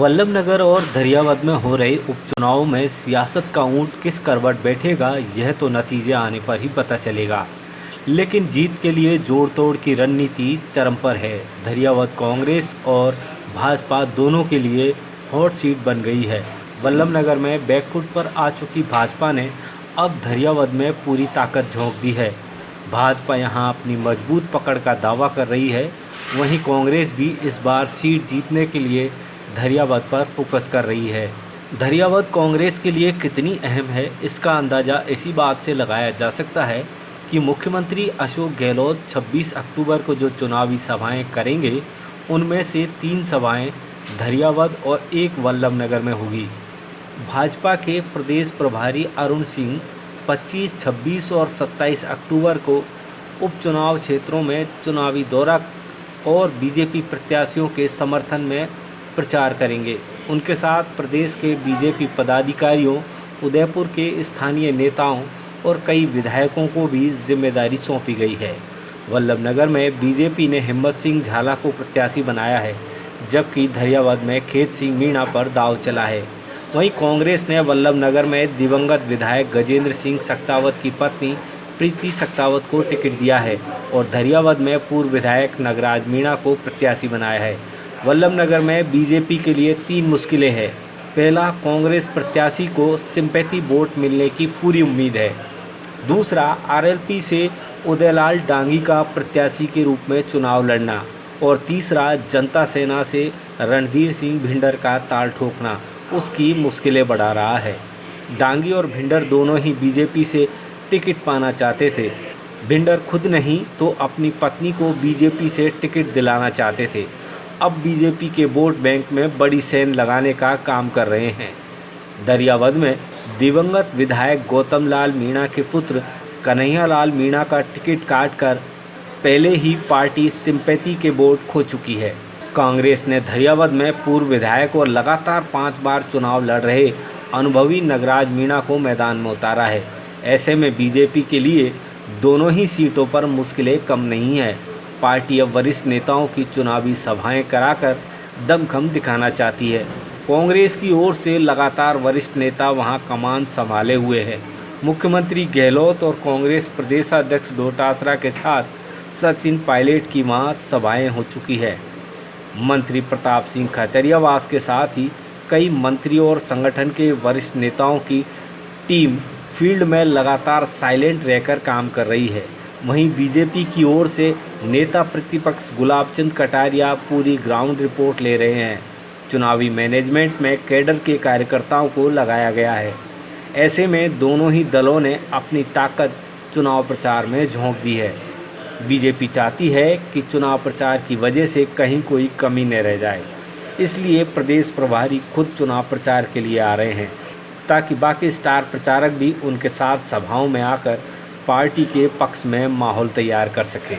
वल्लभनगर और दरियावद में हो रहे उपचुनाव में सियासत का ऊंट किस करवट बैठेगा, यह तो नतीजे आने पर ही पता चलेगा। लेकिन जीत के लिए जोड़ तोड़ की रणनीति चरम पर है। दरियावद कांग्रेस और भाजपा दोनों के लिए हॉट सीट बन गई है। वल्लभनगर में बैकफुट पर आ चुकी भाजपा ने अब दरियावद में पूरी ताकत झोंक दी है। भाजपा यहां अपनी मजबूत पकड़ का दावा कर रही है, वहीं कांग्रेस भी इस बार सीट जीतने के लिए दरियावद पर फोकस कर रही है। दरियावद कांग्रेस के लिए कितनी अहम है, इसका अंदाज़ा इसी बात से लगाया जा सकता है कि मुख्यमंत्री अशोक गहलोत 26 अक्टूबर को जो चुनावी सभाएं करेंगे, उनमें से 3 सभाएं दरियावद और 1 वल्लभनगर में होगी। भाजपा के प्रदेश प्रभारी अरुण सिंह 25, 26 और 27 अक्टूबर को उपचुनाव क्षेत्रों में चुनावी दौरा और बीजेपी प्रत्याशियों के समर्थन में प्रचार करेंगे। उनके साथ प्रदेश के बीजेपी पदाधिकारियों, उदयपुर के स्थानीय नेताओं और कई विधायकों को भी जिम्मेदारी सौंपी गई है। वल्लभनगर में बीजेपी ने हिम्मत सिंह झाला को प्रत्याशी बनाया है, जबकि दरियावद में खेत सिंह मीणा पर दांव चला है। वहीं कांग्रेस ने वल्लभनगर में दिवंगत विधायक गजेंद्र सिंह सक्तावत की पत्नी प्रीति सक्तावत को टिकट दिया है और दरियावद में पूर्व विधायक नगराज मीणा को प्रत्याशी बनाया है। वल्लभनगर में बीजेपी के लिए 3 मुश्किलें हैं। पहला, कांग्रेस प्रत्याशी को सिंपैथी वोट मिलने की पूरी उम्मीद है। दूसरा, आरएलपी से उदयलाल डांगी का प्रत्याशी के रूप में चुनाव लड़ना। और तीसरा, जनता सेना से रणधीर सिंह भिंडर का ताल ठोकना उसकी मुश्किलें बढ़ा रहा है। डांगी और भिंडर दोनों ही बीजेपी से टिकट पाना चाहते थे। भिंडर खुद नहीं तो अपनी पत्नी को बीजेपी से टिकट दिलाना चाहते थे। अब बीजेपी के वोट बैंक में बड़ी सेंध लगाने का काम कर रहे हैं। दरियावद में दिवंगत विधायक गौतम लाल मीणा के पुत्र कन्हैया लाल मीणा का टिकट काटकर पहले ही पार्टी सिंपैथी के वोट खो चुकी है। कांग्रेस ने दरियावद में पूर्व विधायक और लगातार 5 बार चुनाव लड़ रहे अनुभवी नगराज मीणा को मैदान में उतारा है। ऐसे में बीजेपी के लिए दोनों ही सीटों पर मुश्किलें कम नहीं है। पार्टी अब वरिष्ठ नेताओं की चुनावी सभाएं कराकर दमखम दिखाना चाहती है। कांग्रेस की ओर से लगातार वरिष्ठ नेता वहां कमान संभाले हुए हैं। मुख्यमंत्री गहलोत और कांग्रेस प्रदेशाध्यक्ष डोटासरा के साथ सचिन पायलट की वहां सभाएं हो चुकी है। मंत्री प्रताप सिंह खचरियावास के साथ ही कई मंत्रियों और संगठन के वरिष्ठ नेताओं की टीम फील्ड में लगातार साइलेंट रहकर काम कर रही है। वहीं बीजेपी की ओर से नेता प्रतिपक्ष गुलाबचंद कटारिया पूरी ग्राउंड रिपोर्ट ले रहे हैं। चुनावी मैनेजमेंट में कैडर के कार्यकर्ताओं को लगाया गया है। ऐसे में दोनों ही दलों ने अपनी ताकत चुनाव प्रचार में झोंक दी है। बीजेपी चाहती है कि चुनाव प्रचार की वजह से कहीं कोई कमी न रह जाए, इसलिए प्रदेश प्रभारी खुद चुनाव प्रचार के लिए आ रहे हैं, ताकि बाकी स्टार प्रचारक भी उनके साथ सभाओं में आकर पार्टी के पक्ष में माहौल तैयार कर सकें।